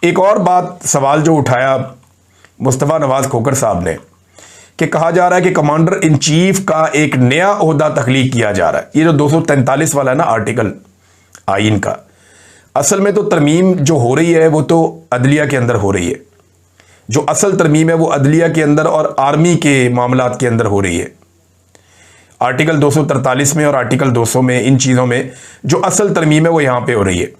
एक और बात सवाल जो उठाया मुस्तफ़ा नवाज खोखर साहब ने कि कहा जा रहा है कि कमांडर इन चीफ का एक नया ओहदा तख्लीक किया जा रहा है। ये जो 243 वाला है ना आर्टिकल आइन का, असल में तो तरमीम जो हो रही है वो तो अदलिया के अंदर हो रही है। जो असल तरमीम है वो अदलिया के अंदर और आर्मी के मामलात के अंदर हो रही है। आर्टिकल 243 में और आर्टिकल 200 में, इन चीज़ों में जो असल तरमीम है वो यहाँ पे हो रही है।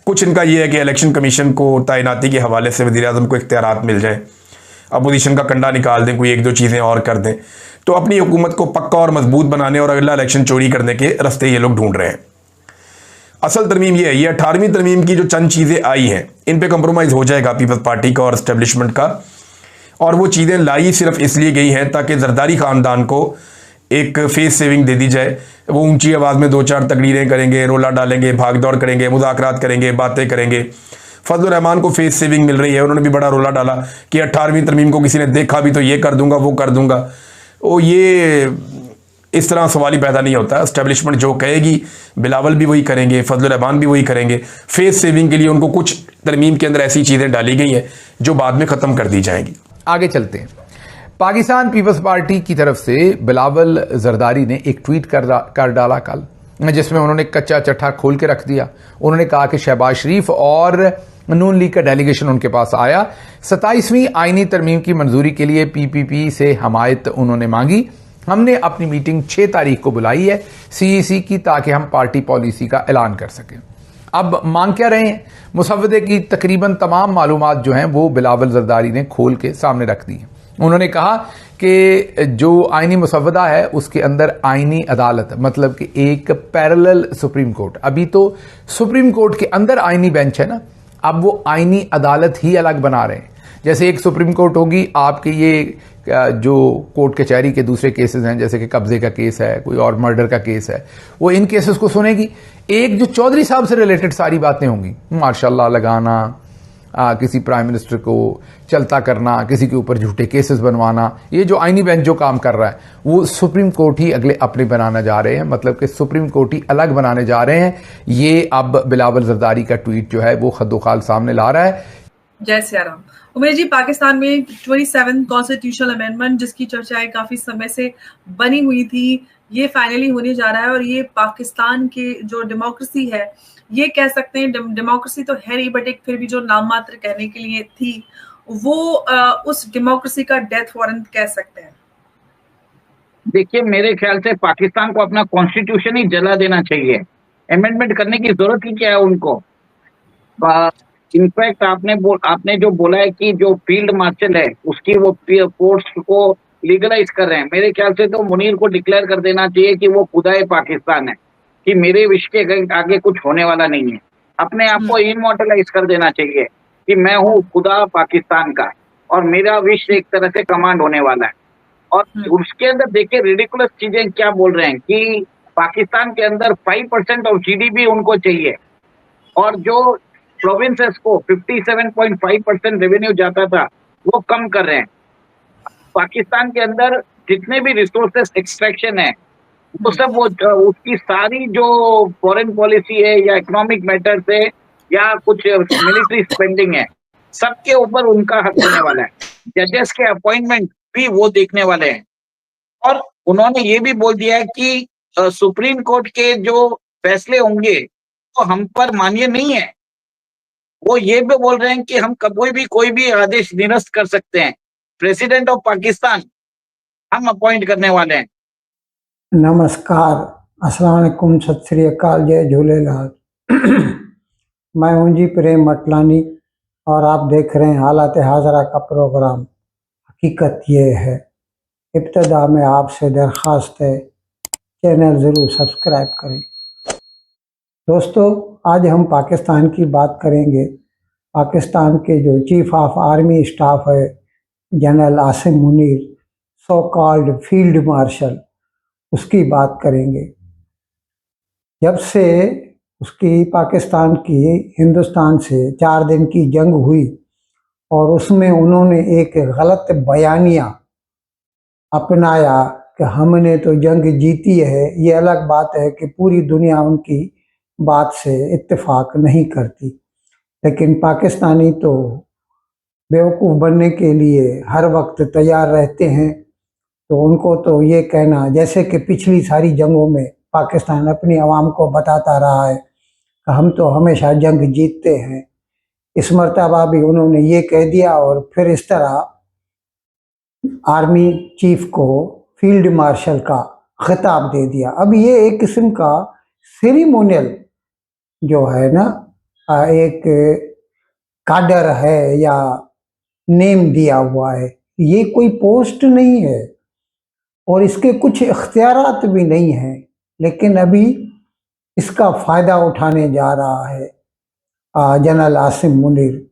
कुछ इनका ये है कि इलेक्शन कमीशन को तैनाती के हवाले से वज़ीर आज़म को इख्तियारात मिल जाए, अपोजिशन का कंडा निकाल दें, कोई एक दो चीज़ें और कर दें, तो अपनी हुकूमत को पक्का और मजबूत बनाने और अगला इलेक्शन चोरी करने के रास्ते ये लोग ढूंढ रहे हैं। असल तरमीम ये है, ये 18वीं तरमीम की जो चंद चीज़ें आई हैं इन पे कंप्रोमाइज़ हो जाएगा पीपल्स पार्टी का और इस्टेब्लिशमेंट का, और वो चीज़ें लाई सिर्फ इसलिए गई हैं ताकि जरदारी ख़ानदान को एक फेस सेविंग दे दी जाए। वो ऊंची आवाज़ में 2-4 तकरीरें करेंगे, रोला डालेंगे, भाग दौड़ करेंगे, मुज़ाकरात करेंगे, बातें करेंगे। फजल रहमान को फेस सेविंग मिल रही है, उन्होंने भी बड़ा रोला डाला कि 18वीं तरमीम को किसी ने देखा भी तो ये कर दूंगा वो कर दूंगा। वो ये इस तरह सवाल ही पैदा नहीं होता। एस्टेब्लिशमेंट जो कहेगी बिलावल भी वही करेंगे, फजल रहमान भी वही करेंगे। फेस सेविंग के लिए उनको कुछ तरमीम के अंदर ऐसी चीज़ें डाली गई हैं जो बाद में ख़त्म कर दी जाएंगी। आगे चलते हैं। पाकिस्तान पीपल्स पार्टी की तरफ से बिलावल जरदारी ने एक ट्वीट कर डाला कल, जिसमें उन्होंने कच्चा चट्टा खोल के रख दिया। उन्होंने कहा कि शहबाज शरीफ और नून लीग का डेलीगेशन उनके पास आया, 27वीं आईनी तरमीम की मंजूरी के लिए पीपीपी से हमायत उन्होंने मांगी। हमने अपनी मीटिंग 6 तारीख को बुलाई है सीईसी की, ताकि हम पार्टी पॉलिसी का ऐलान कर सकें। अब मांग क्या रहे हैं? मुसव्वदे की तकरीबन तमाम मालूमात जो हैं वो बिलावल जरदारी ने खोल के सामने रख दी हैं। उन्होंने कहा कि जो आईनी मुसव्वदा है उसके अंदर आईनी अदालत, मतलब कि एक पैरेलल सुप्रीम कोर्ट, अभी तो सुप्रीम कोर्ट के अंदर आईनी बेंच है ना, अब वो आईनी अदालत ही अलग बना रहे हैं। जैसे एक सुप्रीम कोर्ट होगी, आपके ये जो कोर्ट कचहरी के दूसरे केसेस हैं, जैसे कि कब्जे का केस है, कोई और मर्डर का केस है, वो इन केसेस को सुनेगी। एक जो चौधरी साहब से रिलेटेड सारी बातें होंगी, मार्शाल्लाह लगाना, किसी प्राइम मिनिस्टर को चलता करना, किसी के ऊपर झूठे केसेस बनवाना, ये जो आईनी बेंच जो काम कर रहा है वो सुप्रीम कोर्ट ही अगले अपने बनाना जा रहे हैं, मतलब कि सुप्रीम कोर्ट ही अलग बनाने जा रहे हैं। ये अब बिलावल जरदारी का ट्वीट जो है वो खद्दोखाल सामने ला रहा है। जय सिया राम। उमेश जी, पाकिस्तान में 27 कॉन्स्टिट्यूशनल अमेंडमेंट जिसकी चर्चाएं काफी समय से बनी हुई थी, ये फाइनली होने जा रहा है और ये पाकिस्तान के जो डेमोक्रेसी है, ये कह सकते हैं डेमोक्रेसी तो है नहीं, बट एक फिर भी जो नाम मात्र कहने के लिए थी, वो उस डेमोक्रेसी का डेथ वारंट कह सकते हैं। देखिए, मेरे ख्याल से पाकिस्तान को अपना कॉन्स्टिट्यूशन ही जला देना चाहिए। अमेंडमेंट करने की जरूरत ही क्या है उनको? इनफैक्ट आपने जो बोला है कि जो फील्ड मार्शल है उसकी वो फोर्स को लीगलाइज कर रहे हैं, मेरे ख्याल से तो मुनीर को डिक्लेयर कर देना चाहिए कि वो खुदाए पाकिस्तान है, कि मेरे विश के आगे कुछ होने वाला नहीं है। अपने आप को इमॉर्टलाइज कर देना चाहिए कि मैं हूँ खुदा पाकिस्तान का और मेरा विश एक तरह से कमांड होने वाला है। और उसके अंदर देखिए रिडिकुलस चीजें क्या बोल रहे हैं कि पाकिस्तान के अंदर 5% ऑफ जीडीपी उनको चाहिए, और जो प्रोविंसेस को 57.5% रेवेन्यू जाता था वो कम कर रहे हैं। पाकिस्तान के अंदर जितने भी रिसोर्सेस एक्सट्रैक्शन है वो सब वो उसकी सारी जो फॉरेन पॉलिसी है या इकोनॉमिक मैटर्स है या कुछ मिलिट्री स्पेंडिंग है, सबके ऊपर उनका हक होने वाला है। जजेस के अपॉइंटमेंट भी वो देखने वाले हैं। और उन्होंने ये भी बोल दिया है कि सुप्रीम कोर्ट के जो फैसले होंगे वो हम पर मान्य नहीं है। वो ये भी बोल रहे हैं कि हम कोई भी आदेश निरस्त कर सकते हैं। प्रेसिडेंट ऑफ पाकिस्तान हम अपॉइंट करने वाले हैं। नमस्कार, अस्सलाम वालेकुम, सत श्री अकाल, जय झूलेलाल। मैं हूं जी प्रेम अटलानी और आप देख रहे हैं हालात हाजरा का प्रोग्राम। हकीकत ये है, इब्तदा में आपसे दरख्वास्त है चैनल ज़रूर सब्सक्राइब करें। दोस्तों, आज हम पाकिस्तान की बात करेंगे। पाकिस्तान के जो चीफ ऑफ आर्मी स्टाफ है general Asim Munir, so called field marshal, उसकी बात करेंगे। जब से उसकी पाकिस्तान की हिंदुस्तान से 4 दिन की जंग हुई और उसमें उन्होंने एक गलत बयानिया अपनाया कि हमने तो जंग जीती है। ये अलग बात है कि पूरी दुनिया उनकी बात से इत्तेफाक नहीं करती, लेकिन पाकिस्तानी तो बेवकूफ़ बनने के लिए हर वक्त तैयार रहते हैं। तो उनको तो ये कहना, जैसे कि पिछली सारी जंगों में पाकिस्तान अपनी आवाम को बताता रहा है कि हम तो हमेशा जंग जीतते हैं, इस मर्तबा भी उन्होंने ये कह दिया और फिर इस तरह आर्मी चीफ को फील्ड मार्शल का खिताब दे दिया। अब ये एक किस्म का सेरिमोनियल जो है ना, एक काडर है या नेम दिया हुआ है, ये कोई पोस्ट नहीं है और इसके कुछ इख्तियारात भी नहीं हैं, लेकिन अभी इसका फ़ायदा उठाने जा रहा है जनरल आसिम मुनीर।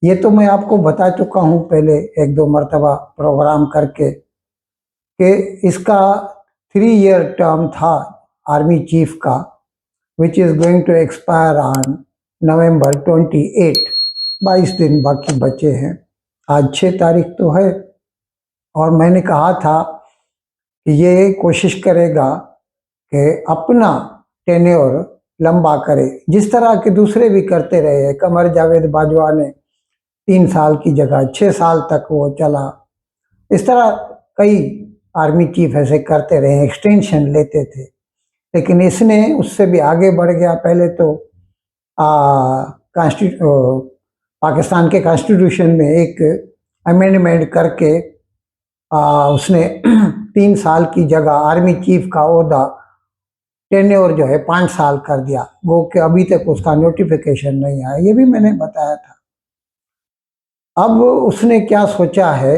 ये तो मैं आपको बता चुका हूँ पहले एक दो मरतबा प्रोग्राम करके कि इसका 3 ईयर टर्म था आर्मी चीफ का, which is going to expire on November 28। 22 दिन बाकी बचे हैं, आज 6 तारीख तो है। और मैंने कहा था कि ये कोशिश करेगा कि अपना टेन्योर लंबा करे, जिस तरह के दूसरे भी करते रहे हैं। कमर जावेद बाजवा ने 3 साल की जगह 6 साल तक वो चला, इस तरह कई आर्मी चीफ ऐसे करते रहे, एक्सटेंशन लेते थे। लेकिन इसने उससे भी आगे बढ़ गया। पहले तो पाकिस्तान के कॉन्स्टिट्यूशन में एक अमेंडमेंट करके उसने 3 साल की जगह आर्मी चीफ का ओहदा टेन्योर जो है 5 साल कर दिया, वो कि अभी तक उसका नोटिफिकेशन नहीं आया, ये भी मैंने बताया था। अब उसने क्या सोचा है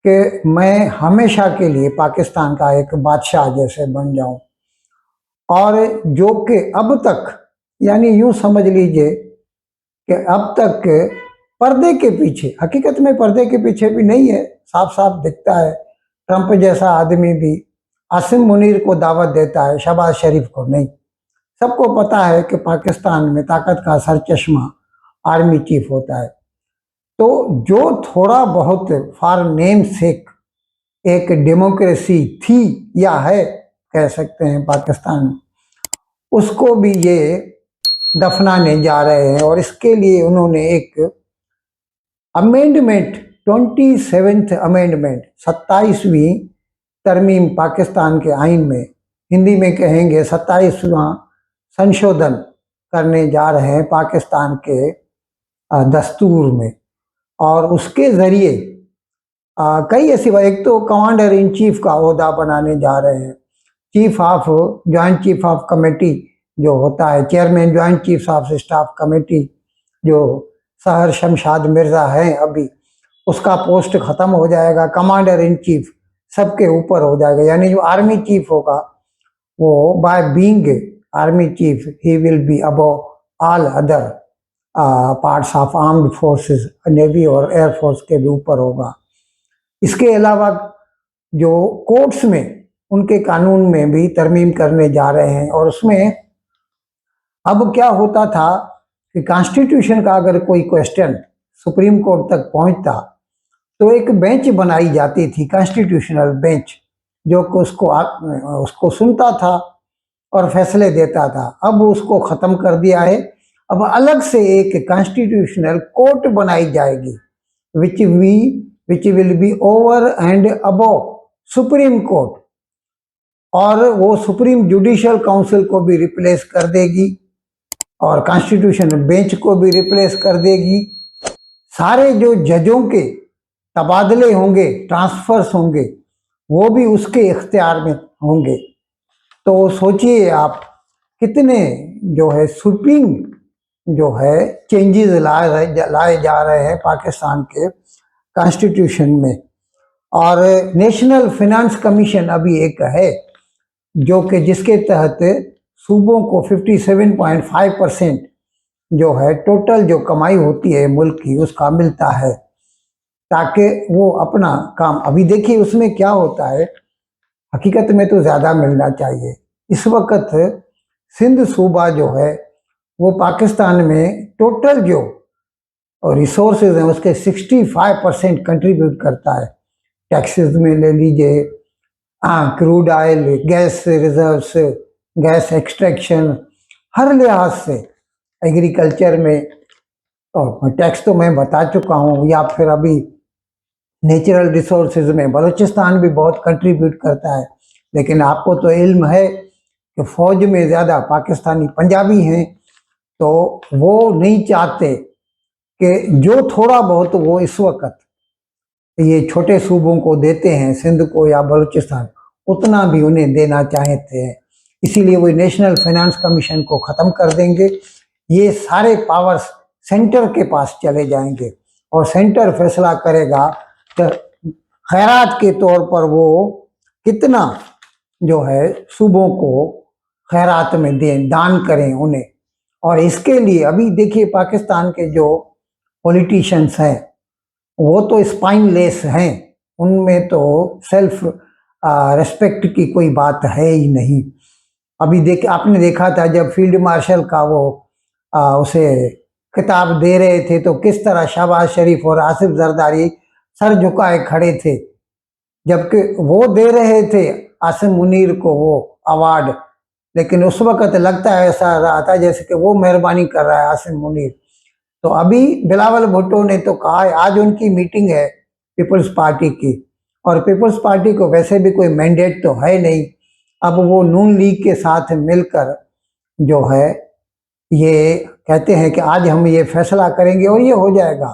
कि मैं हमेशा के लिए पाकिस्तान का एक बादशाह जैसे बन जाऊं, और जो कि अब तक, यानी यूं समझ लीजिए कि अब तक पर्दे के पीछे, हकीकत में पर्दे के पीछे भी नहीं है, साफ साफ दिखता है, ट्रंप जैसा आदमी भी आसिम मुनीर को दावत देता है, शहबाज शरीफ को नहीं। सबको पता है कि पाकिस्तान में ताकत का सरचश्मा आर्मी चीफ होता है। तो जो थोड़ा बहुत फॉर नेम सेक एक डेमोक्रेसी थी या है, कह सकते हैं पाकिस्तान में, उसको भी ये दफनाने जा रहे हैं। और इसके लिए उन्होंने एक अमेंडमेंट, 27th अमेंडमेंट, 27वीं तरमीम पाकिस्तान के आइन में, हिंदी में कहेंगे 27वां संशोधन करने जा रहे हैं पाकिस्तान के दस्तूर में। और उसके ज़रिए कई ऐसी, एक तो कमांडर इन चीफ का ओहदा बनाने जा रहे हैं, chief of joint chief of committee जो होता है, chairman joint chief of staff committee जो सहर शमशाद मिर्ज़ा हैं अभी, उसका पोस्ट ख़त्म हो जाएगा, कमांडर इन चीफ सबके ऊपर हो जाएगा। यानी जो आर्मी चीफ होगा वो by being army chief he will be above all other parts of armed forces, navy और एयरफोर्स के भी ऊपर होगा। इसके अलावा जो कोर्ट्स में, उनके कानून में भी तरमीम करने जा रहे हैं। और उसमें अब क्या होता था कि कॉन्स्टिट्यूशन का अगर कोई क्वेश्चन सुप्रीम कोर्ट तक पहुंचता तो एक बेंच बनाई जाती थी, कॉन्स्टिट्यूशनल बेंच, जो कि उसको सुनता था और फैसले देता था। अब उसको ख़त्म कर दिया है। अब अलग से एक कॉन्स्टिट्यूशनल कोर्ट बनाई जाएगी, which will be over and above supreme court, और वो सुप्रीम जुडिशियल काउंसिल को भी रिप्लेस कर देगी और कॉन्स्टिट्यूशन बेंच को भी रिप्लेस कर देगी। सारे जो जजों के तबादले होंगे, ट्रांसफर्स होंगे, वो भी उसके इख्तियार में होंगे। तो सोचिए आप कितने जो है स्वीपिंग जो है चेंजेस लाए जा रहे हैं पाकिस्तान के कॉन्स्टिट्यूशन में। और नेशनल फिनेंस कमीशन अभी एक है जो कि जिसके तहत सूबों को 57.5% जो है टोटल जो कमाई होती है मुल्क की, उसका मिलता है, ताकि वो अपना काम, अभी देखिए उसमें क्या होता है, हकीकत में तो ज़्यादा मिलना चाहिए। इस वक्त सिंध सूबा जो है वो पाकिस्तान में टोटल जो रिसोर्सेज हैं उसके 65% कंट्रीब्यूट करता है। टैक्सेस में ले लीजिए, crude oil, gas reserves, gas extraction, हर लिहाज से, एग्रीकल्चर में तो टैक्स तो मैं बता चुका हूँ, या फिर अभी नेचुरल रिसोर्सेज में बलूचिस्तान भी बहुत कंट्रीब्यूट करता है। लेकिन आपको तो इल्म है कि फौज में ज़्यादा पाकिस्तानी पंजाबी हैं, तो वो नहीं चाहते कि जो थोड़ा बहुत वो इस वक्त ये छोटे सूबों को देते हैं, सिंध को या बलूचिस्तान, उतना भी उन्हें देना चाहते हैं। इसीलिए वो नेशनल फाइनेंस कमीशन को ख़त्म कर देंगे। ये सारे पावर्स सेंटर के पास चले जाएंगे और सेंटर फैसला करेगा कि खैरात के तौर पर वो कितना जो है सूबों को खैरात में दें, दान करें उन्हें। और इसके लिए अभी देखिए पाकिस्तान के जो पॉलिटिशियंस हैं वो तो स्पाइनलेस हैं, उनमें तो सेल्फ रिस्पेक्ट की कोई बात है ही नहीं। अभी आपने देखा था जब फील्ड मार्शल का वो उसे खिताब दे रहे थे तो किस तरह शहबाज शरीफ और आसिफ जरदारी सर झुकाए खड़े थे, जबकि वो दे रहे थे आसिम मुनीर को वो अवार्ड। लेकिन उस वक्त लगता है ऐसा रहा था जैसे कि वो मेहरबानी कर रहा है आसिम मुनीर। तो अभी बिलावल भुट्टो ने तो कहा है, आज उनकी मीटिंग है पीपल्स पार्टी की, और पीपल्स पार्टी को वैसे भी कोई मैंडेट तो है नहीं। अब वो नून लीग के साथ मिलकर जो है ये कहते हैं कि आज हम ये फैसला करेंगे और ये हो जाएगा।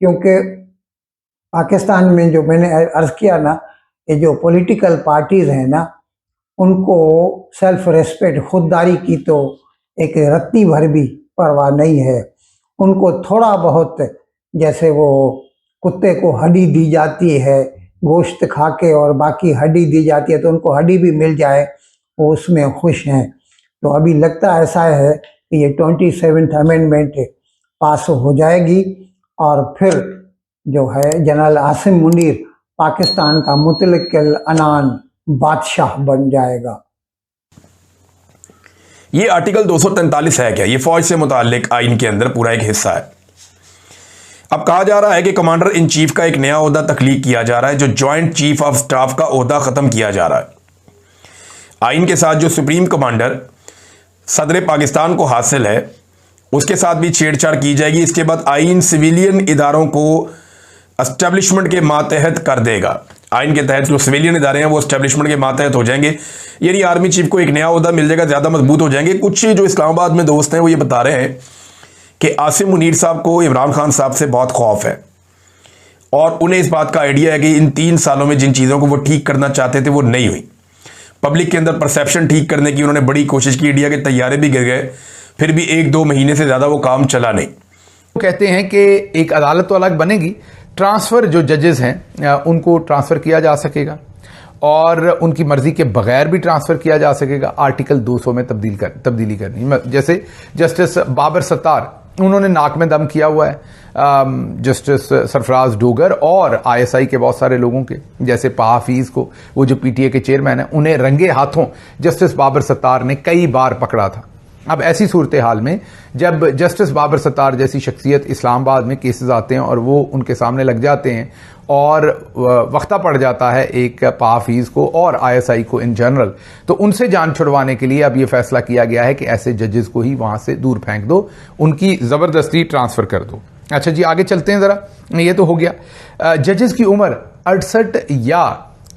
क्योंकि पाकिस्तान में जो मैंने अर्ज़ किया ना, ये जो पॉलिटिकल पार्टीज़ हैं ना, उनको सेल्फ रेस्पेक्ट, खुददारी की तो एक रत्ती भर भी परवाह नहीं है। उनको थोड़ा बहुत, जैसे वो कुत्ते को हड्डी दी जाती है गोश्त खा के और बाकी हड्डी दी जाती है, तो उनको हड्डी भी मिल जाए वो उसमें खुश हैं। तो अभी लगता ऐसा है कि ये 27th अमेंडमेंट पास हो जाएगी और फिर जो है जनरल आसिम मुनीर पाकिस्तान का मुतलक्किल अनान बादशाह बन जाएगा। ये आर्टिकल 243 है क्या? ये फौज से मुताल्लिक आइन के अंदर पूरा एक हिस्सा है। अब कहा जा रहा है कि कमांडर इन चीफ का एक नया ओहदा तख्लीक किया जा रहा है, जो ज्वाइंट चीफ ऑफ स्टाफ का ओहदा खत्म किया जा रहा है। आइन के साथ जो सुप्रीम कमांडर सदर पाकिस्तान को हासिल है उसके साथ भी छेड़छाड़ की जाएगी। इसके बाद आइन सिविलियन इदारों को एस्टेब्लिशमेंट के मातहत कर देगा। आइन के तहत जो सिविलियन इदारे हैं वो एस्टेब्लिशमेंट के मातहत हो जाएंगे, यानी आर्मी चीफ को एक नया ओहदा मिल जाएगा, ज़्यादा मजबूत हो जाएंगे। कुछ जो इस्लामाबाद में दोस्त हैं वो ये बता रहे हैं कि आसिम मुनीर साहब को इमरान खान साहब से बहुत खौफ है और उन्हें इस बात का आइडिया है कि इन 3 सालों में जिन चीज़ों को वो ठीक करना चाहते थे वो नहीं हुई। पब्लिक के अंदर परसेप्शन ठीक करने की उन्होंने बड़ी कोशिश की, इंडिया के तैयारे भी गिर गए, फिर भी 1-2 महीने से ज़्यादा वो काम चला नहीं। वो कहते हैं कि एक अदालत तो अलग बनेगी, ट्रांसफ़र जो जजेस हैं उनको ट्रांसफ़र किया जा सकेगा और उनकी मर्जी के बगैर भी ट्रांसफ़र किया जा सकेगा। आर्टिकल 200 में तब्दीली करनी, जैसे जस्टिस बाबर सत्तार, उन्होंने नाक में दम किया हुआ है जस्टिस सरफराज डोगर और आईएसआई के बहुत सारे लोगों के, जैसे हाफिज को, वो जो पीटीए के चेयरमैन हैं, उन्हें रंगे हाथों जस्टिस बाबर सत्तार ने कई बार पकड़ा था। अब ऐसी सूरत हाल में जब जस्टिस बाबर सत्तार जैसी शख्सियत इस्लामाबाद में केसेस आते हैं और वो उनके सामने लग जाते हैं और वक्ता पड़ जाता है एक हाफिज को और आईएसआई को इन जनरल, तो उनसे जान छुड़वाने के लिए अब ये फैसला किया गया है कि ऐसे जजेस को ही वहां से दूर फेंक दो, उनकी ज़बरदस्ती ट्रांसफ़र कर दो। अच्छा जी, आगे चलते हैं ज़रा। ये तो हो गया। जजेस की उम्र 68 या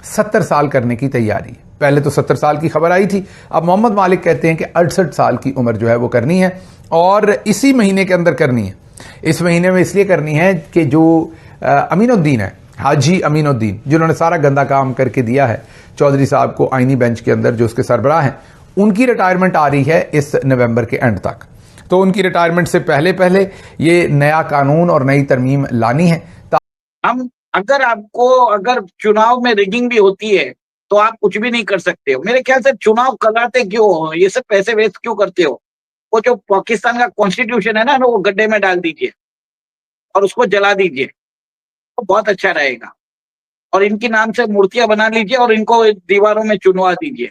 70 साल करने की तैयारी। पहले तो 70 साल की खबर आई थी, अब मोहम्मद मालिक कहते हैं कि 68 साल की उम्र जो है वो करनी है और इसी महीने के अंदर करनी है। इस महीने में इसलिए करनी है कि जो अमीनुद्दीन है, हाजी अमीनुद्दीन, जिन्होंने सारा गंदा काम करके दिया है चौधरी साहब को आईनी बेंच के अंदर, जो उसके सरबराह हैं, उनकी रिटायरमेंट आ रही है इस नवंबर के एंड तक। तो उनकी रिटायरमेंट से पहले ये नया कानून और नई तरमीम लानी है। हम अगर चुनाव में रिगिंग भी होती है तो आप कुछ भी नहीं कर सकते हो। मेरे ख्याल से चुनाव कराते क्यों हो, ये सब पैसे वेस्ट क्यों करते हो? वो जो पाकिस्तान का कॉन्स्टिट्यूशन है ना, वो गड्ढे में डाल दीजिए और उसको जला दीजिए, तो बहुत अच्छा रहेगा। और इनके नाम से मूर्तियां बना लीजिए और इनको दीवारों में चुनवा दीजिए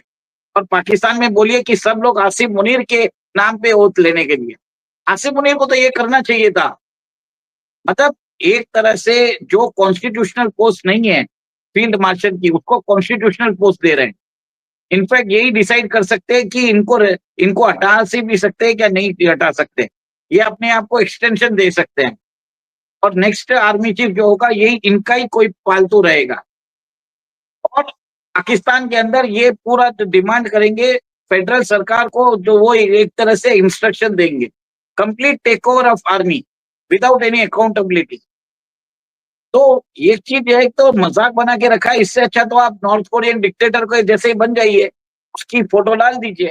और पाकिस्तान में बोलिए कि सब लोग आसिम मुनीर के नाम पे ओथ लेने के लिए। आसिम मुनीर को तो ये करना चाहिए था। मतलब एक तरह से जो कॉन्स्टिट्यूशनल पोस्ट नहीं है फील्ड मार्शल की, उसको कॉन्स्टिट्यूशनल पोस्ट दे रहे हैं। इनफैक्ट यही डिसाइड कर सकते हैं कि इनको हटा से भी सकते हैं क्या नहीं हटा सकते। ये अपने आप को एक्सटेंशन दे सकते हैं। और नेक्स्ट आर्मी चीफ जो होगा यही इनका ही कोई पालतू रहेगा। और पाकिस्तान के अंदर ये पूरा डिमांड करेंगे फेडरल सरकार को, जो वो एक तरह से इंस्ट्रक्शन देंगे, complete take over of army without any accountability. तो ये चीज है, एक तो मजाक बना के रखा है, इससे अच्छा तो आप नॉर्थ कोरियन डिक्टेटर को जैसे ही बन जाइए, उसकी फोटो डाल दीजिए।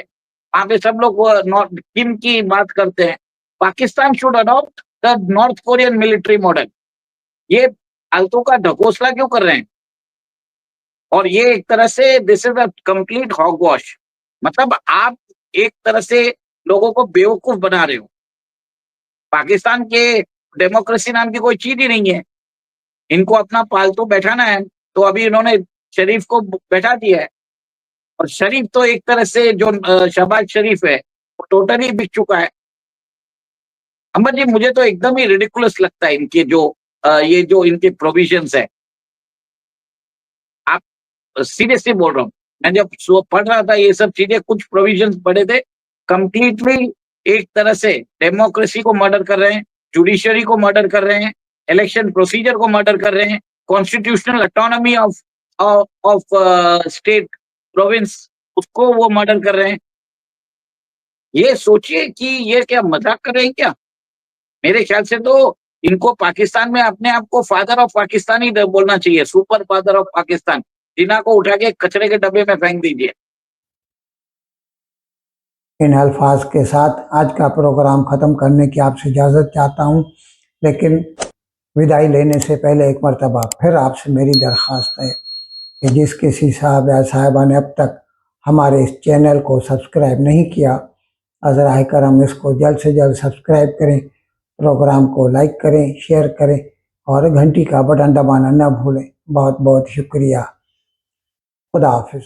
वहां पे सब लोग नॉर्थ किम की बात करते हैं। Pakistan should adopt the north Korean military model. ये फालतू का ढकोसला क्यों कर रहे हैं? और ये एक तरह से this is a complete hogwash. मतलब आप एक तरह से लोगों को बेवकूफ बना रहे हो। पाकिस्तान के डेमोक्रेसी नाम की कोई चीज ही नहीं है। इनको अपना पालतू बैठाना है, तो अभी इन्होंने शरीफ को बैठा दिया है। और शरीफ तो एक तरह से जो शहबाज शरीफ है वो टोटली बिक चुका है। अमर जी, मुझे तो एकदम ही रिडिकुलस लगता है इनके जो ये जो इनके प्रोविजंस है। आप सीरियसली बोल रहा हूँ, मैं जब पढ़ रहा था ये सब चीजें, कुछ प्रोविजंस पढ़े थे, कंप्लीटली एक तरह से डेमोक्रेसी को मर्डर कर रहे हैं, जुडिशरी को मर्डर कर रहे हैं, इलेक्शन प्रोसीजर को मर्डर कर रहे हैं, constitutional autonomy of state province उसको वो मर्डर कर रहे हैं। ये सोचिए कि ये क्या मजाक कर रहे हैं क्या? मेरे ख्याल से तो इनको पाकिस्तान में अपने आप को फादर ऑफ पाकिस्तान ही बोलना चाहिए, सुपर फादर ऑफ पाकिस्तान। जिना को उठा के कचरे के डब्बे में फेंक दीजिए। इन अल्फाज के साथ आज का प्रोग्राम ख़त्म करने की आपसे इजाज़त चाहता हूँ, लेकिन विदाई लेने से पहले एक मरतबा फिर आपसे मेरी दरख्वास्त है कि जिस किसी साहब या साहिबा ने अब तक हमारे इस चैनल को सब्सक्राइब नहीं किया, अज़रा करम इसको जल्द से जल्द सब्सक्राइब करें, प्रोग्राम को लाइक करें, शेयर करें और घंटी का बटन दबाना न भूलें। बहुत बहुत शुक्रिया। खुदा हाफिज़।